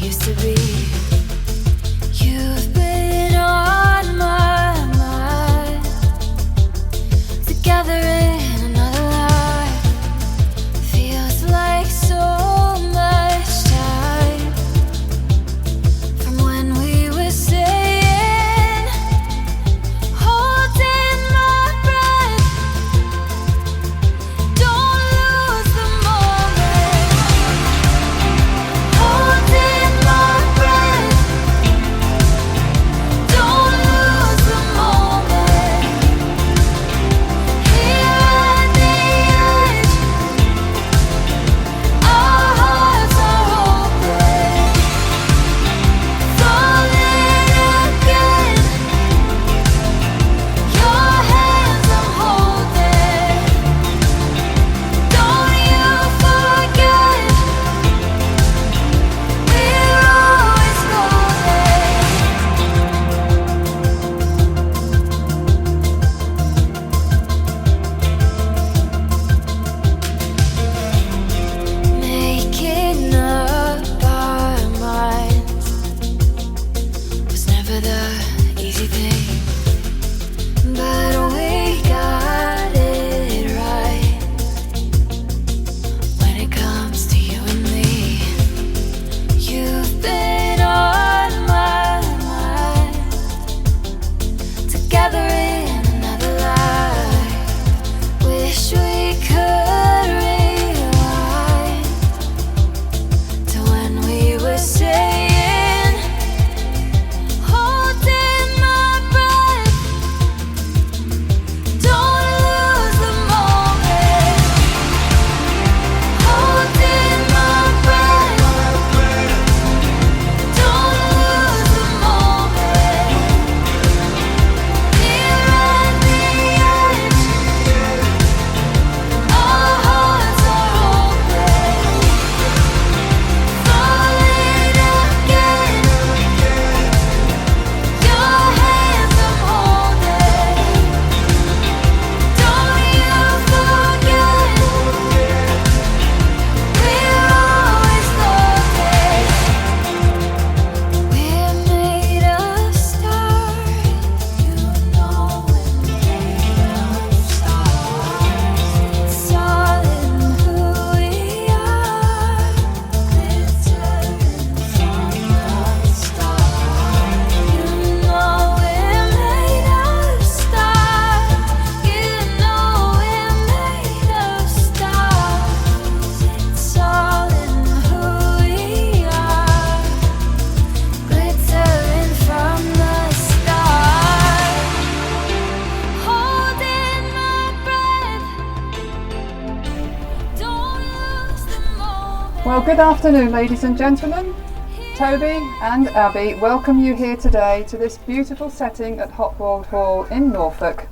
used to be. You've been on my mind, together in another life. Feels like so much time from when we were saying, holding my breath. Don't lose the moment. Holding my breath. Don't lose the moment. Here at the edge, our hearts are open, falling again. Your hands I'm holding. Don't you forget, we're always golden. Making up our minds was never the easy thing, but we got it right. When it comes to you and me, you've been on my mind, together in another life. Wish we could rewind to when we were saying, holding my breath. Don't lose the moment. Holding my breath. Don't lose the moment. Here at the edge, our hearts are open, falling again. Your hands I'm holding. Don't you forget, we're always loving. We're made of stars, you know we're made of stars. It's all in who we are, glittering from the stars. You know we're made of stars, you know we're made of stars. It's all in who we are, glittering from the stars. Holding my breath. Don't lose the moment. Well, good afternoon, ladies and gentlemen. Toby and Abby welcome you here today to this beautiful setting at Hockwold Hall in Norfolk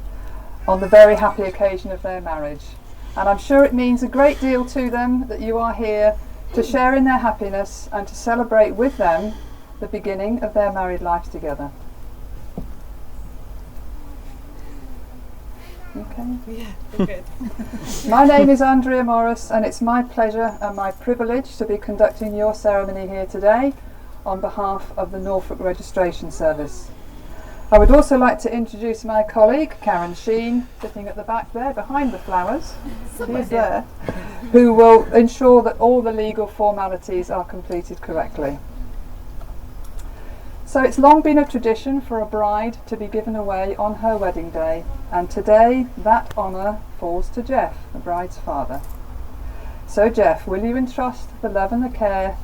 on the very happy occasion of their marriage. And I'm sure it means a great deal to them that you are here to share in their happiness and to celebrate with them the beginning of their married life together. Okay. Yeah, we're good. My name is Andrea Morris, and it's my pleasure and my privilege to be conducting your ceremony here today on behalf of the Norfolk Registration Service. I would also like to introduce my colleague, Karen Sheen, sitting at the back there behind the flowers. She is there, who will ensure that all the legal formalities are completed correctly. So it's long been a tradition for a bride to be given away on her wedding day, and today that honour falls to Jeff, the bride's father. So Jeff, will you entrust the love and the care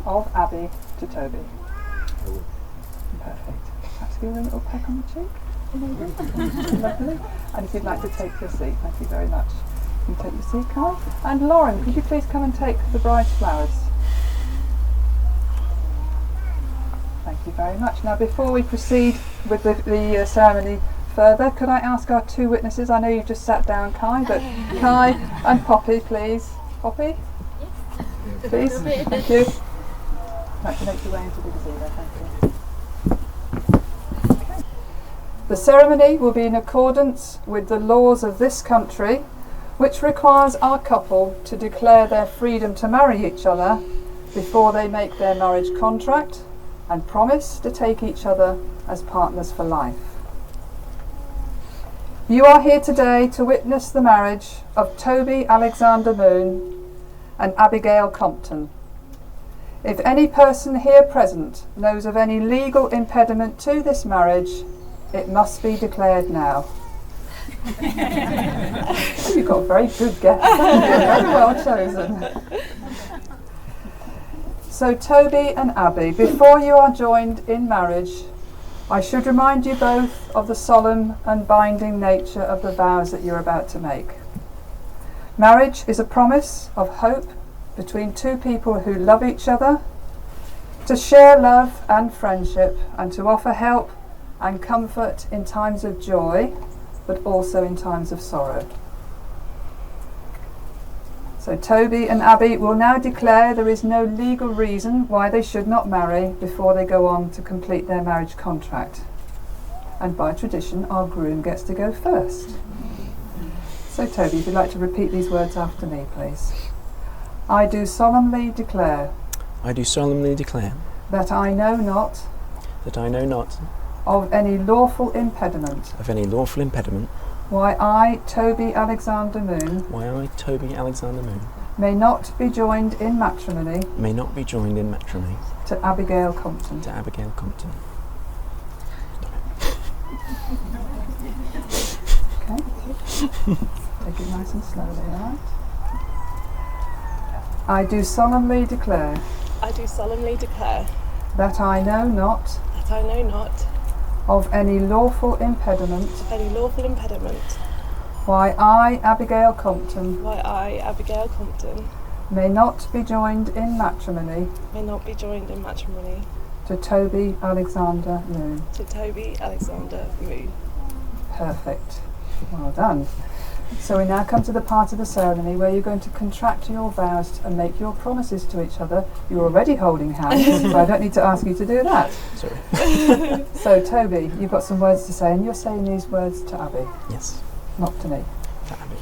of Abby to Toby? I will. Perfect. Perhaps give her a little peck on the cheek. Lovely. And if you'd like to take your seat, thank you very much. You can take your seat, Carl. And Lauren, could you please come and take the bride's flowers? Thank you very much. Now, before we proceed with the ceremony further, could I ask our two witnesses, I know you've just sat down, Kai, but Kai and Poppy, please. Poppy? Yes. Please. Thank you. Right, to make your way into the gazebo, thank you. Okay. The ceremony will be in accordance with the laws of this country, which requires our couple to declare their freedom to marry each other before they make their marriage contract and promise to take each other as partners for life. You are here today to witness the marriage of Toby Alexander Moon and Abigail Compton. If any person here present knows of any legal impediment to this marriage, it must be declared now. You've got a very good guess. Very well chosen. So Toby and Abaigh, before you are joined in marriage, I should remind you both of the solemn and binding nature of the vows that you're about to make. Marriage is a promise of hope between two people who love each other, to share love and friendship, and to offer help and comfort in times of joy, but also in times of sorrow. So Toby and Abaigh will now declare there is no legal reason why they should not marry before they go on to complete their marriage contract. And by tradition, our groom gets to go first. So Toby, if you'd like to repeat these words after me, please. I do solemnly declare. I do solemnly declare. That I know not. That I know not. Of any lawful impediment. Of any lawful impediment. Why I, Toby Alexander Moon. Why I, Toby Alexander Moon. May not be joined in matrimony. May not be joined in matrimony. To Abigail Compton. To Abigail Compton. Okay. Take it nice and slowly, alright? I do solemnly declare. I do solemnly declare. That I know not. That I know not. Of any lawful impediment. Of any lawful impediment. Why I, Abigail Compton. Why I, Abigail Compton. May not be joined in matrimony. May not be joined in matrimony. To Toby Alexander Moon. To Toby Alexander Moon. Perfect. Well done. So we now come to the part of the ceremony where you're going to contract your vows and make your promises to each other. You're already holding hands, so I don't need to ask you to do that. Sorry. So Toby, you've got some words to say, and you're saying these words to Abaigh. Yes. Not to me. To Abaigh.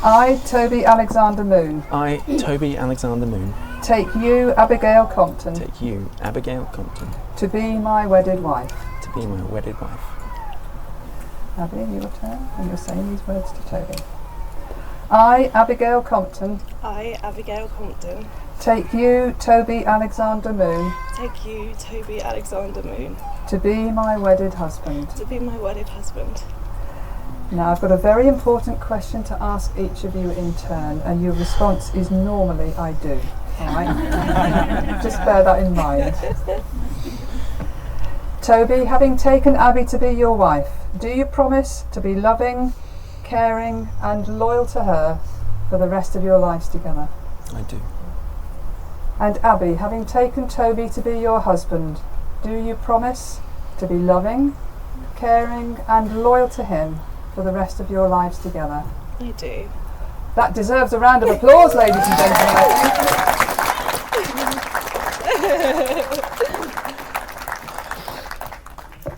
I, Toby Alexander Moon. I, Toby Alexander Moon. Take you, Abigail Compton. Take you, Abigail Compton. To be my wedded wife. To be my wedded wife. Abaigh, your turn, and you're saying these words to Toby. I, Abigail Compton. I, Abigail Compton. Take you, Toby Alexander Moon. Take you, Toby Alexander Moon. To be my wedded husband. To be my wedded husband. Now I've got a very important question to ask each of you in turn, and your response is normally I do. Alright? Just bear that in mind. Toby, having taken Abaigh to be your wife, do you promise to be loving, caring and loyal to her for the rest of your lives together? I do. And Abaigh, having taken Toby to be your husband, do you promise to be loving, caring and loyal to him for the rest of your lives together? I do. That deserves a round of applause, ladies and gentlemen.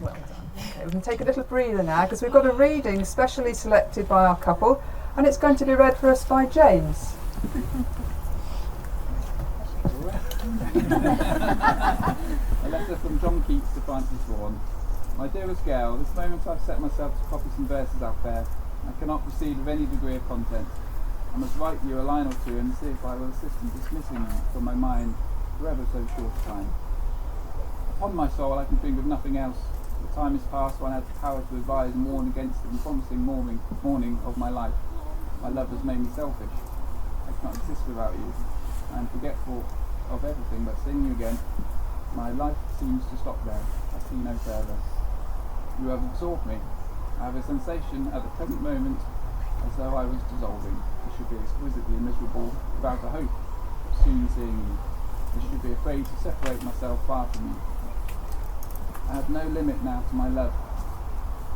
Well done. Okay, we can take a little breather now because we've got a reading specially selected by our couple, and it's going to be read for us by James. A letter from John Keats to Francis Vaughan. My dearest girl, this moment I've set myself to copy some verses out there. I cannot proceed with any degree of content. I must write you a line or two and see if I will assist in dismissing you from my mind for ever so short a time. Upon my soul I can think of nothing else. The time is past when I had the power to advise and warn against the promising morning of my life. My love has made me selfish. I cannot exist without you. I am forgetful of everything but seeing you again. My life seems to stop there. I see no further. You have absorbed me. I have a sensation at the present moment as though I was dissolving. I should be exquisitely miserable without a hope of soon seeing you. I should be afraid to separate myself far from you. I have no limit now to my love.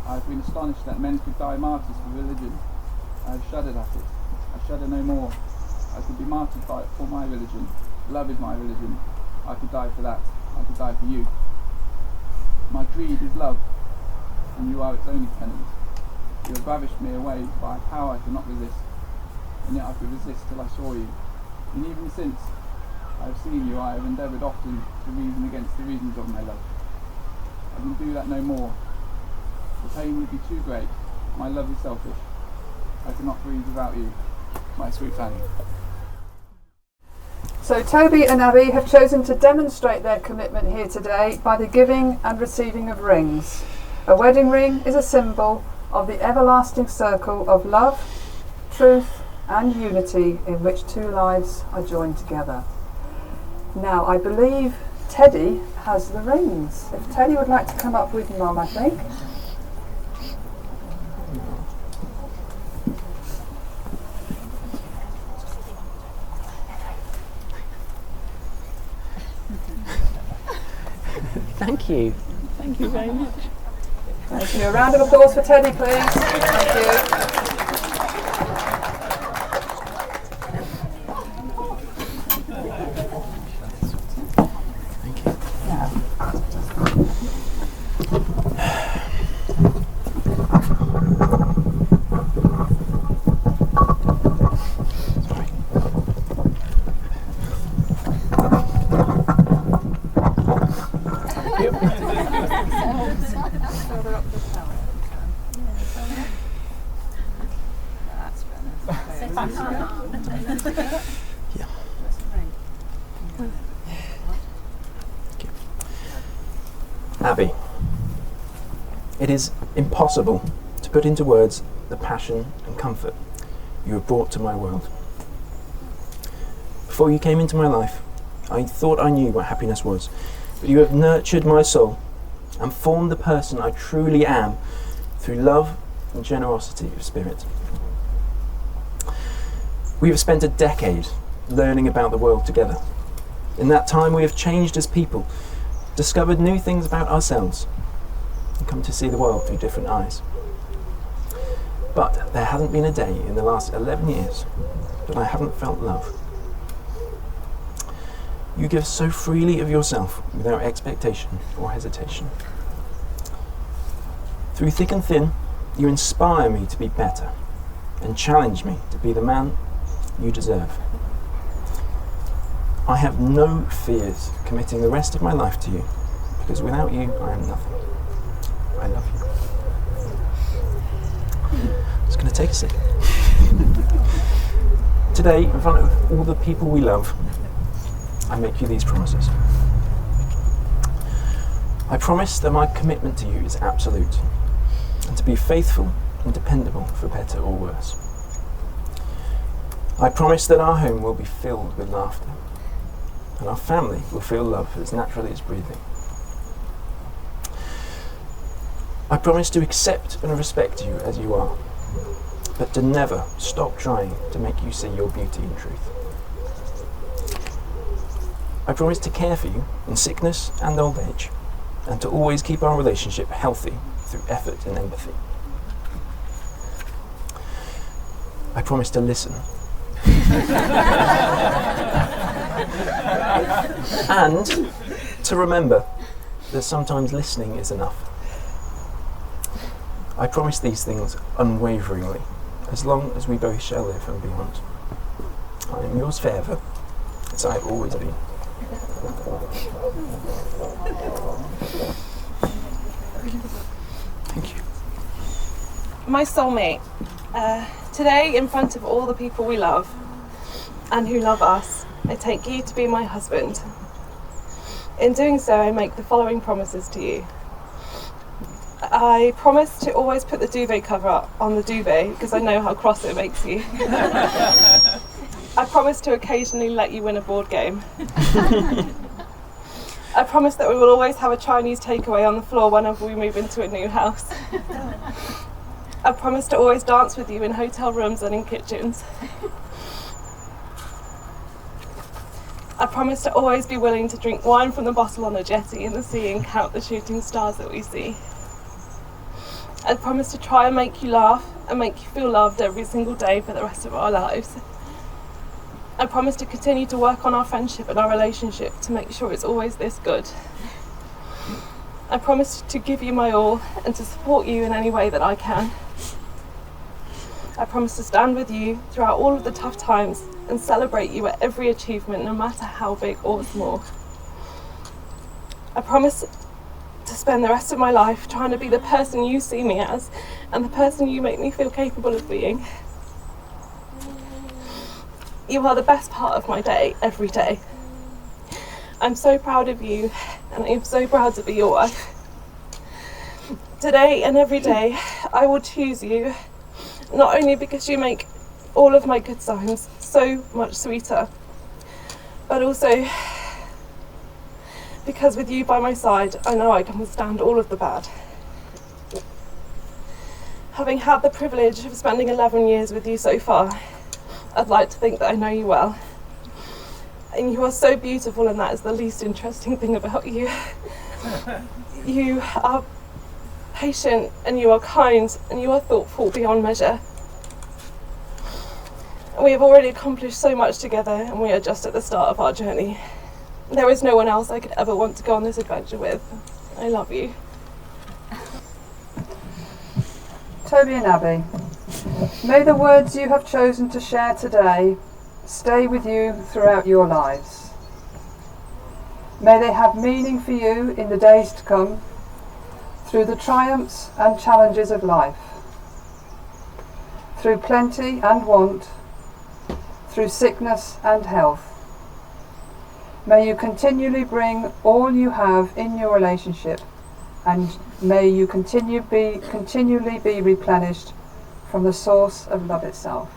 I have been astonished that men could die martyrs for religion. I have shuddered at it. I shudder no more. I could be martyred for my religion. Love is my religion. I could die for that. I could die for you. My creed is love, and you are its only tenant. You have ravished me away by a power I cannot resist. and yet I could resist till I saw you. And even since I have seen you, I have endeavoured often to reason against the reasons of my love. I can do that no more. The pain would be too great. My love is selfish. I cannot breathe without you, my sweet Fanny. So Toby and Abaigh have chosen to demonstrate their commitment here today by the giving and receiving of rings. A wedding ring is a symbol of the everlasting circle of love, truth and unity in which two lives are joined together. Now I believe Teddy has the rings. If Teddy would like to come up with Mum, I think. Thank you. Thank you very much. Thank you. A round of applause for Teddy, please. Thank you. Abaigh, it is impossible to put into words the passion and comfort you have brought to my world. Before you came into my life, I thought I knew what happiness was, but you have nurtured my soul and formed the person I truly am through love and generosity of spirit. We have spent a decade learning about the world together. In that time we have changed as people, discovered new things about ourselves, and come to see the world through different eyes. But there hasn't been a day in the last 11 years that I haven't felt love. You give so freely of yourself without expectation or hesitation. Through thick and thin, you inspire me to be better and challenge me to be the man you deserve. I have no fears committing the rest of my life to you, because without you, I am nothing. I love you. I'm just going to take a second. Today, in front of all the people we love, I make you these promises. I promise that my commitment to you is absolute, and to be faithful and dependable for better or worse. I promise that our home will be filled with laughter, and our family will feel love as naturally as breathing. I promise to accept and respect you as you are, but to never stop trying to make you see your beauty and truth. I promise to care for you in sickness and old age, and to always keep our relationship healthy through effort and empathy. I promise to listen. And to remember that sometimes listening is enough. I promise these things unwaveringly, as long as we both shall live and beyond. I am yours forever, as I have always been. Thank you. My soulmate, today in front of all the people we love and who love us, I take you to be my husband. In doing so, I make the following promises to you. I promise to always put the duvet cover up on the duvet because I know how cross it makes you. I promise to occasionally let you win a board game. I promise that we will always have a Chinese takeaway on the floor whenever we move into a new house. I promise to always dance with you in hotel rooms and in kitchens. I promise to always be willing to drink wine from the bottle on a jetty in the sea and count the shooting stars that we see. I promise to try and make you laugh and make you feel loved every single day for the rest of our lives. I promise to continue to work on our friendship and our relationship to make sure it's always this good. I promise to give you my all and to support you in any way that I can. I promise to stand with you throughout all of the tough times and celebrate you at every achievement, no matter how big or small. I promise to spend the rest of my life trying to be the person you see me as and the person you make me feel capable of being. You are the best part of my day, every day. I'm so proud of you, and I am so proud to be your wife. Today and every day, I will choose you, not only because you make all of my good times so much sweeter, but also because with you by my side, I know I can withstand all of the bad. Having had the privilege of spending 11 years with you so far, I'd like to think that I know you well. And you are so beautiful, and that is the least interesting thing about you. You are patient, and you are kind, and you are thoughtful beyond measure. And we have already accomplished so much together, and we are just at the start of our journey. There is no one else I could ever want to go on this adventure with. I love you. Toby and Abaigh, may the words you have chosen to share today stay with you throughout your lives. May they have meaning for you in the days to come, through the triumphs and challenges of life, through plenty and want, through sickness and health. May you continually bring all you have in your relationship, and may you continually be replenished from the source of love itself.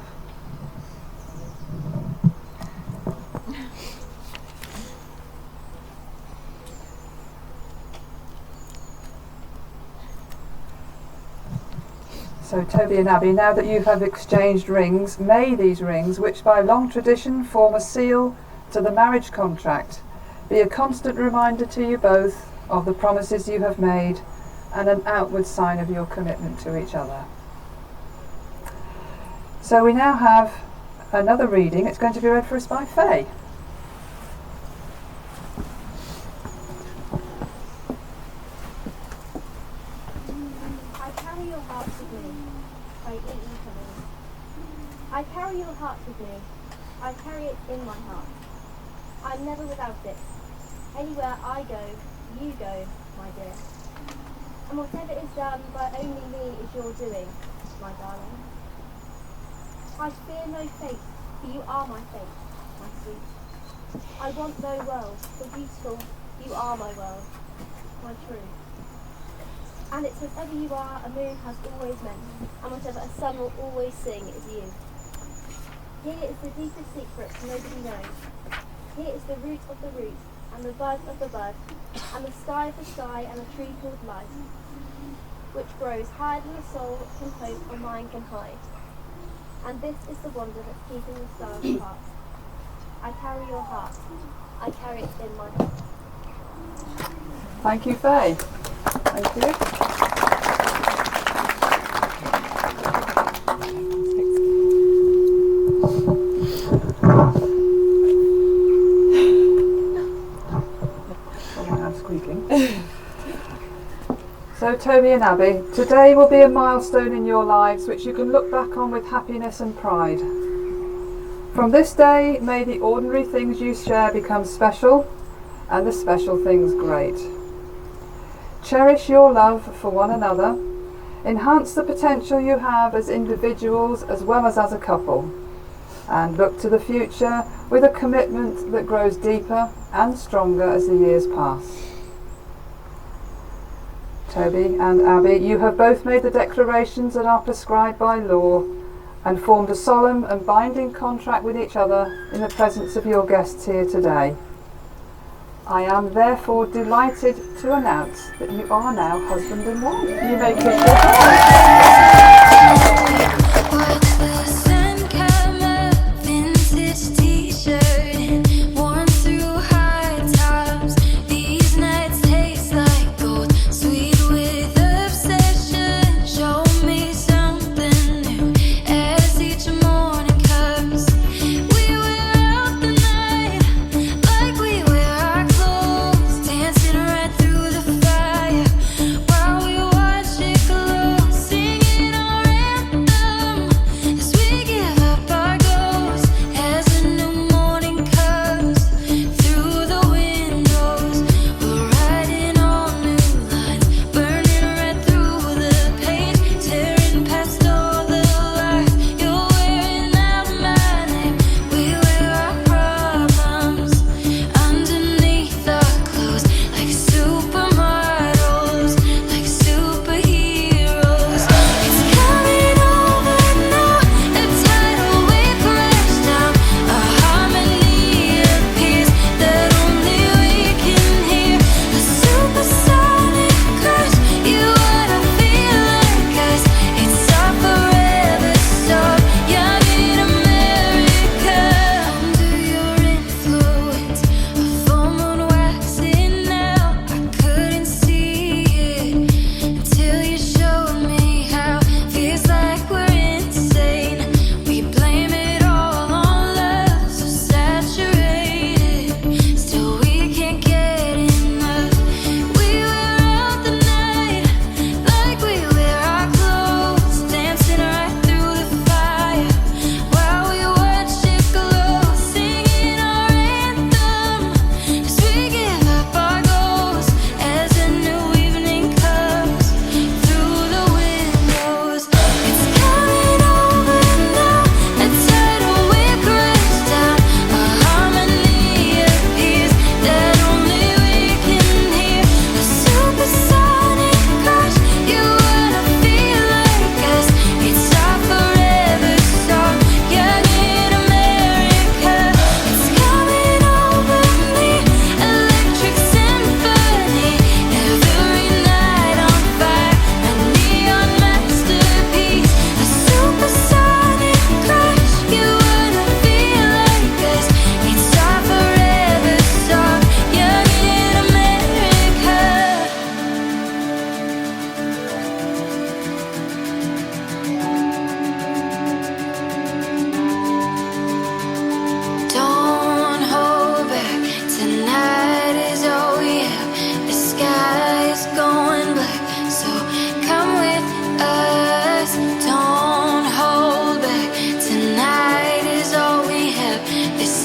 So Toby and Abaigh, now that you have exchanged rings, may these rings, which by long tradition form a seal to the marriage contract, be a constant reminder to you both of the promises you have made and an outward sign of your commitment to each other. So we now have another reading. It's going to be read for us by Faye. I carry your heart with me. By Eaton Cummings. I carry your heart with me. I carry it in my heart. I'm never without it. Anywhere I go, you go, my dear. And whatever is done by only me is your doing, my darling. I fear no fate, for you are my fate, my sweet. I want no world, for beautiful, you are my world, my true. And it's whatever you are, a moon has always meant, and whatever a sun will always sing is you. Here is the deepest secret nobody knows. Here is the root of the root, and the bud of the bud, and the sky of the sky, and a tree called life, which grows higher than the soul can hope or mind can hide. And this is the wonder that's keeping the stars apart. I carry your heart. I carry it in my heart. Thank you, Faye. Thank you. I'm squeaking. So Toby and Abaigh, today will be a milestone in your lives which you can look back on with happiness and pride. From this day, may the ordinary things you share become special and the special things great. Cherish your love for one another. Enhance the potential you have as individuals as well as a couple. And look to the future with a commitment that grows deeper and stronger as the years pass. Toby and Abaigh, you have both made the declarations that are prescribed by law and formed a solemn and binding contract with each other in the presence of your guests here today. I am therefore delighted to announce that you are now husband and wife. You may kiss your Watch the sun come up, vintage t-shirt, worn through high tops. These nights taste like gold, sweet with obsession. Show me something new as each morning comes. We wear out the night like we wear our clothes, dancing right through the fire while we watch it glow, singing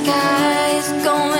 sky's going